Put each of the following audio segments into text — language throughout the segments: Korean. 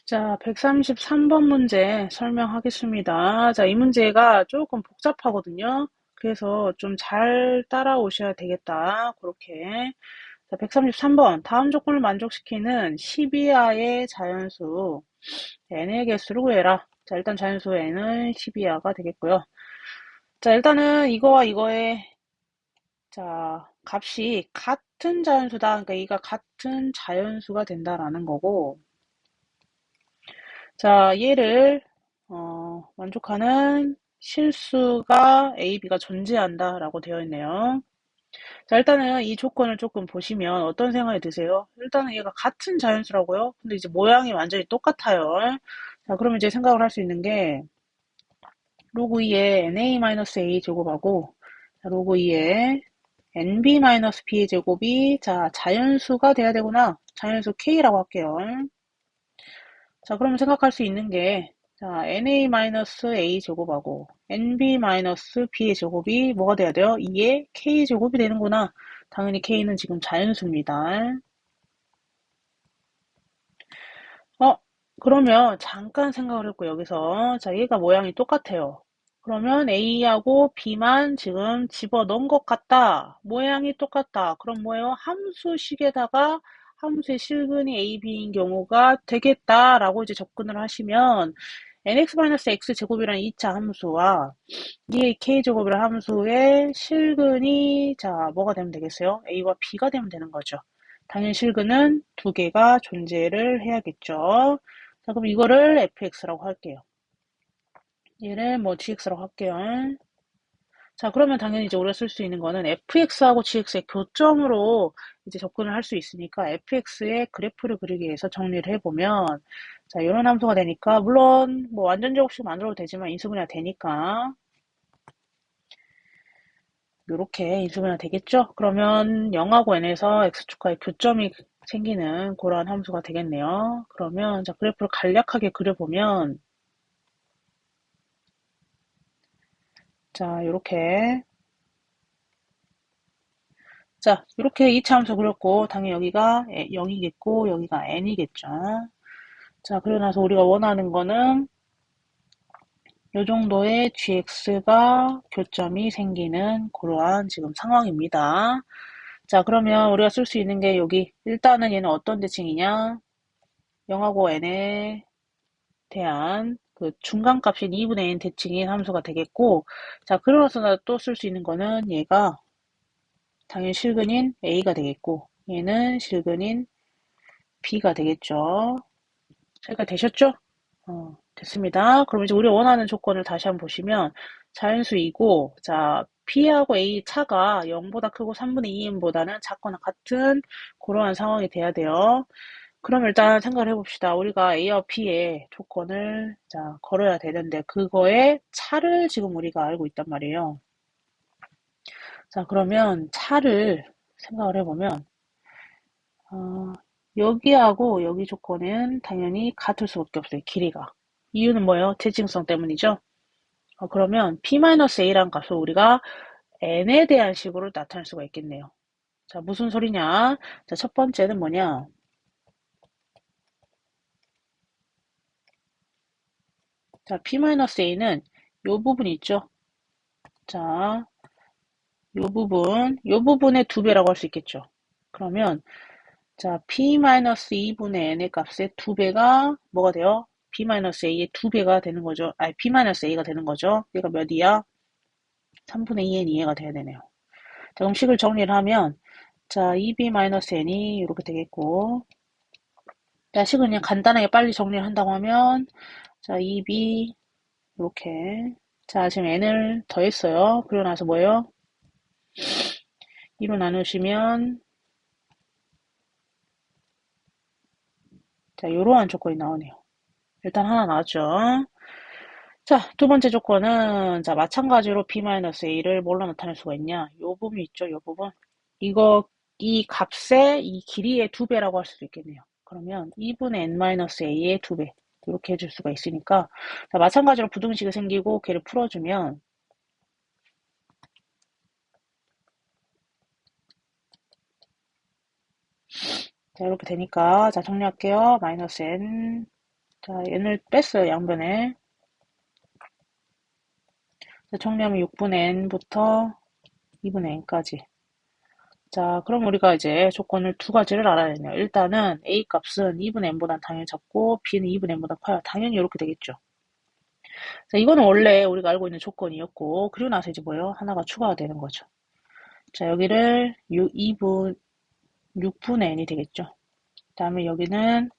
자, 133번 문제 설명하겠습니다. 자, 이 문제가 조금 복잡하거든요. 그래서 좀 잘 따라오셔야 되겠다. 그렇게. 자, 133번. 다음 조건을 만족시키는 12하의 자연수 n의 개수를 구해라. 자, 일단 자연수 n은 12하가 되겠고요. 자, 일단은 이거와 이거의 자, 값이 같은 자연수다. 그러니까 이가 같은 자연수가 된다라는 거고. 자, 얘를 만족하는 실수가 A, B가 존재한다라고 되어 있네요. 자, 일단은 이 조건을 조금 보시면 어떤 생각이 드세요? 일단은 얘가 같은 자연수라고요? 근데 이제 모양이 완전히 똑같아요. 자, 그러면 이제 생각을 할 수 있는 게 로그 2의 na-a 제곱하고 자, 로그 2의 nb-b의 제곱이 자, 자연수가 돼야 되구나. 자연수 k라고 할게요. 자, 그러면 생각할 수 있는 게, 자, na-a 제곱하고 nb-b의 제곱이 뭐가 돼야 돼요? 2의 k 제곱이 되는구나. 당연히 k는 지금 자연수입니다. 어, 그러면 잠깐 생각을 했고, 여기서. 자, 얘가 모양이 똑같아요. 그러면 a하고 b만 지금 집어 넣은 것 같다. 모양이 똑같다. 그럼 뭐예요? 함수식에다가 함수의 실근이 a, b인 경우가 되겠다라고 이제 접근을 하시면 nx-x 제곱이라는 2차 함수와 2의 k 제곱이라는 함수의 실근이 자 뭐가 되면 되겠어요? a와 b가 되면 되는 거죠. 당연히 실근은 두 개가 존재를 해야겠죠. 자 그럼 이거를 fx라고 할게요. 얘를 뭐 gx라고 할게요. 자 그러면 당연히 이제 우리가 쓸 수 있는 거는 fx하고 gx의 교점으로 이제 접근을 할 수 있으니까 fx의 그래프를 그리기 위해서 정리를 해보면 자 이런 함수가 되니까 물론 뭐 완전 제곱식 만들어도 되지만 인수분해가 되니까 요렇게 인수분해가 되겠죠? 그러면 0하고 n에서 x축과의 교점이 생기는 그러한 함수가 되겠네요. 그러면 자 그래프를 간략하게 그려보면 자 요렇게 자 이렇게 2차 함수 그렸고 당연히 여기가 0이겠고 여기가 n이겠죠. 자 그러고 나서 우리가 원하는 거는 요 정도의 gx가 교점이 생기는 그러한 지금 상황입니다. 자 그러면 우리가 쓸 수 있는 게 여기 일단은 얘는 어떤 대칭이냐 0하고 n에 대한 그 중간값인 2분의 n 대칭인 함수가 되겠고 자 그러나서 또 쓸 수 있는 거는 얘가 당연히 실근인 a가 되겠고 얘는 실근인 b가 되겠죠. 자 되셨죠? 됐습니다. 그럼 이제 우리가 원하는 조건을 다시 한번 보시면 자연수이고 자 P하고 A 차가 0보다 크고 3분의 2인보다는 작거나 같은 그러한 상황이 돼야 돼요. 그럼 일단 생각을 해봅시다. 우리가 A와 P의 조건을 자 걸어야 되는데 그거의 차를 지금 우리가 알고 있단 말이에요. 자 그러면 차를 생각을 해보면 어, 여기하고 여기 조건은 당연히 같을 수밖에 없어요. 길이가. 이유는 뭐예요? 대칭성 때문이죠. 그러면 P-A라는 값을 우리가 n에 대한 식으로 나타낼 수가 있겠네요. 자, 무슨 소리냐? 자, 첫 번째는 뭐냐? 자, P-A는 요 부분 있죠? 자, 요 부분의 두 배라고 할 수 있겠죠? 그러면 자, P-2분의 n의 값의 두 배가 뭐가 돼요? P-A의 두 배가 되는 거죠. 아니, P-A가 되는 거죠. 얘가 몇 이야? 3분의 2n 이해가 돼야 되네요. 자, 그럼 식을 정리를 하면 자, 2b-n이 이렇게 되겠고 자, 식을 그냥 간단하게 빨리 정리를 한다고 하면 자, 2b 이렇게 자, 지금 n을 더했어요. 그리고 나서 뭐예요? 2로 나누시면 자, 이러한 조건이 나오네요. 일단 하나 나왔죠. 자, 두 번째 조건은 자, 마찬가지로 b-a를 뭘로 나타낼 수가 있냐? 요 부분 있죠, 요 부분. 이거 이 값의 이 길이의 두 배라고 할 수도 있겠네요. 그러면 2분의 n-a의 두 배. 이렇게 해줄 수가 있으니까 자, 마찬가지로 부등식이 생기고 걔를 풀어주면 자, 이렇게 되니까 자, 정리할게요. 마이너스 n 자, n을 뺐어요, 양변에. 자, 정리하면 6분의 n부터 2분의 n까지. 자, 그럼 우리가 이제 조건을 두 가지를 알아야 되네요. 일단은 a 값은 2분의 n보다 당연히 작고 b는 2분의 n보다 커요. 당연히 이렇게 되겠죠. 자, 이거는 원래 우리가 알고 있는 조건이었고, 그리고 나서 이제 뭐예요? 하나가 추가가 되는 거죠. 자, 여기를 6분의 n이 되겠죠. 그 다음에 여기는,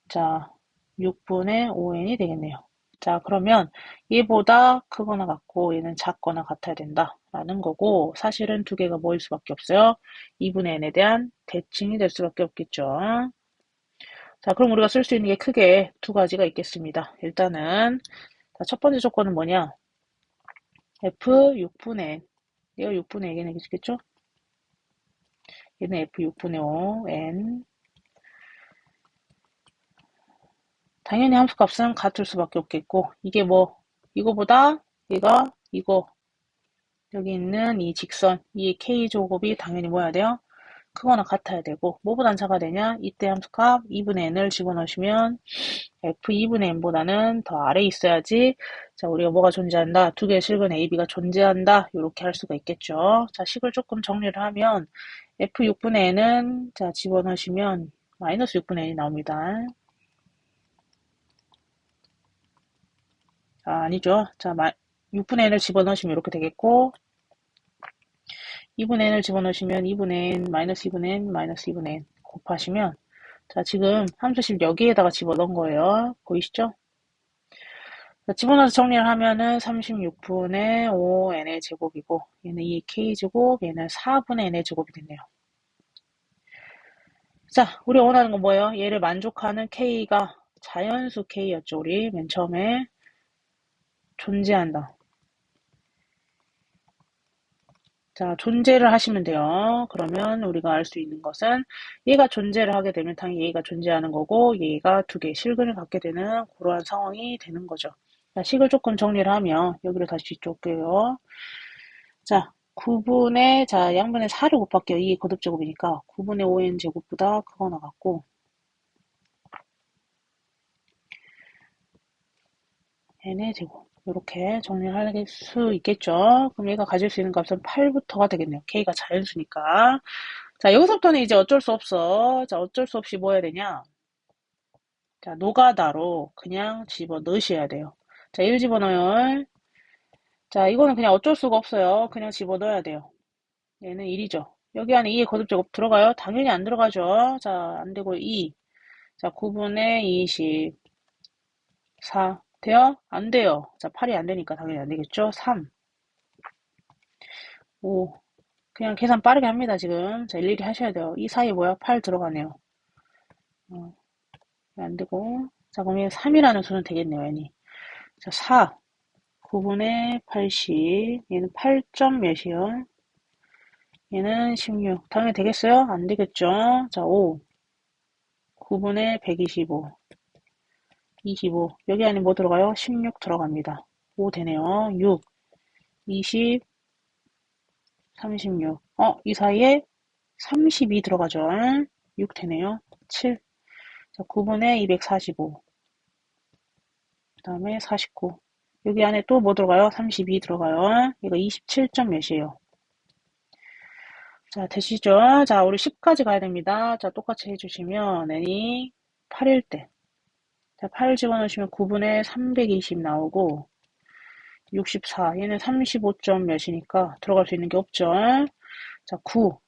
자, 6분의 5n이 되겠네요. 자, 그러면 얘보다 크거나 같고 얘는 작거나 같아야 된다라는 거고, 사실은 두 개가 뭐일 수밖에 없어요? 2분의 n에 대한 대칭이 될 수밖에 없겠죠. 자, 그럼 우리가 쓸 수 있는 게 크게 두 가지가 있겠습니다. 일단은 자, 첫 번째 조건은 뭐냐? f 6분의 n. 얘가 6분의 n이겠죠? 얘는 f 6분의 5 n. 당연히 함수값은 같을 수밖에 없겠고, 이게 뭐 이거보다 얘가 이거 여기 있는 이 직선, 이 k제곱이 당연히 뭐야 돼요? 크거나 같아야 되고, 뭐보단 작아야 되냐? 이때 함수값 2분의 n을 집어넣으시면 f 2분의 n보다는 더 아래에 있어야지. 자, 우리가 뭐가 존재한다? 두 개의 실근 a, b가 존재한다. 이렇게 할 수가 있겠죠. 자, 식을 조금 정리를 하면 f 6분의 n은 자 집어넣으시면 마이너스 6분의 n이 나옵니다. 아, 아니죠. 자, 6분의 n을 집어넣으시면 이렇게 되겠고, 2분의 n을 집어넣으시면 2분의 n, 마이너스 2분의 n, 마이너스 2분의 n 곱하시면, 자, 지금 함수식 여기에다가 집어넣은 거예요. 보이시죠? 자, 집어넣어서 정리를 하면은 36분의 5n의 제곱이고, 얘는 2k제곱, 얘는 4분의 n의 제곱이 됐네요. 자, 우리 원하는 건 뭐예요? 얘를 만족하는 k가 자연수 k였죠. 우리 맨 처음에 존재한다. 자, 존재를 하시면 돼요. 그러면 우리가 알 수 있는 것은 얘가 존재를 하게 되면 당연히 얘가 존재하는 거고 얘가 두 개의 실근을 갖게 되는 그러한 상황이 되는 거죠. 자, 식을 조금 정리를 하면 여기로 다시 좁게요. 자, 9분의 자 양분의 4를 곱할게요. 이게 거듭제곱이니까 9분의 5n 제곱보다 크거나 같고 n의 제곱 이렇게 정리를 할 수 있겠죠. 그럼 얘가 가질 수 있는 값은 8부터가 되겠네요. k가 자연수니까. 자, 여기서부터는 이제 어쩔 수 없어. 자, 어쩔 수 없이 뭐 해야 되냐? 자, 노가다로 그냥 집어 넣으셔야 돼요. 자, 1 집어넣어요. 자, 이거는 그냥 어쩔 수가 없어요. 그냥 집어 넣어야 돼요. 얘는 1이죠. 여기 안에 2의 거듭제곱 들어가요? 당연히 안 들어가죠. 자, 안 되고 2. 자, 9분의 24. 돼요? 안 돼요. 자, 8이 안 되니까 당연히 안 되겠죠? 3. 5. 그냥 계산 빠르게 합니다, 지금. 자, 일일이 하셔야 돼요. 이 사이에 뭐야? 8 들어가네요. 안 되고. 자, 그럼 얘 3이라는 수는 되겠네요, 얘니. 자, 4. 9분의 80. 얘는 8점 몇이요? 얘는 16. 당연히 되겠어요? 안 되겠죠? 자, 5. 9분의 125. 25. 여기 안에 뭐 들어가요? 16 들어갑니다. 5 되네요. 6. 20. 36. 이 사이에 32 들어가죠? 6 되네요. 7. 자, 9분의 245. 그 다음에 49. 여기 안에 또 뭐 들어가요? 32 들어가요. 이거 27점 몇이에요? 자, 되시죠? 자, 우리 10까지 가야 됩니다. 자, 똑같이 해주시면 n이 8일 때. 자, 8 집어넣으시면 9분의 320 나오고 64. 얘는 35점 몇이니까 들어갈 수 있는 게 없죠? 자, 9.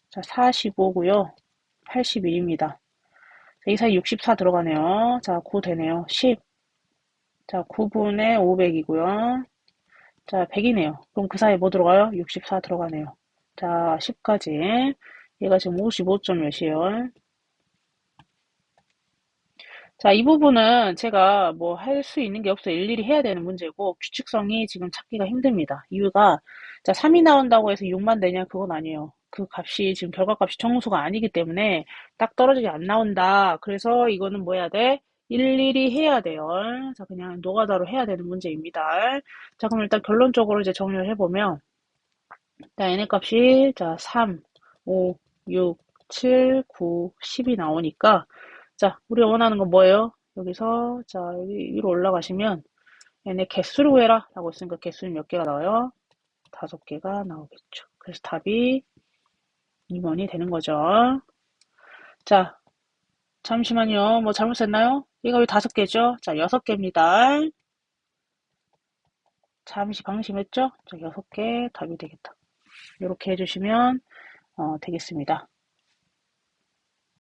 자, 45고요. 81입니다. 이 사이 64 들어가네요. 자, 9 되네요. 10. 자, 9분의 500이고요. 자, 100이네요. 그럼 그 사이에 뭐 들어가요? 64 들어가네요. 자, 10까지. 얘가 지금 55점 몇이에요? 자, 이 부분은 제가 뭐 할 수 있는 게 없어요. 일일이 해야 되는 문제고, 규칙성이 지금 찾기가 힘듭니다. 이유가, 자, 3이 나온다고 해서 6만 되냐? 그건 아니에요. 그 값이 지금 결과값이 정수가 아니기 때문에 딱 떨어지게 안 나온다. 그래서 이거는 뭐 해야 돼? 일일이 해야 돼요. 자, 그냥 노가다로 해야 되는 문제입니다. 자, 그럼 일단 결론적으로 이제 정리를 해보면, 자, n의 값이, 자, 3, 5, 6, 7, 9, 10이 나오니까, 자, 우리가 원하는 건 뭐예요? 여기서 자 여기 위로 올라가시면 얘네 개수로 구해라 라고 했으니까 개수는 몇 개가 나와요? 5개가 나오겠죠. 그래서 답이 2번이 되는 거죠. 자, 잠시만요. 뭐 잘못했나요? 얘가 왜 5개죠? 자, 6개입니다. 잠시 방심했죠? 자, 6개 답이 되겠다. 이렇게 해주시면 되겠습니다.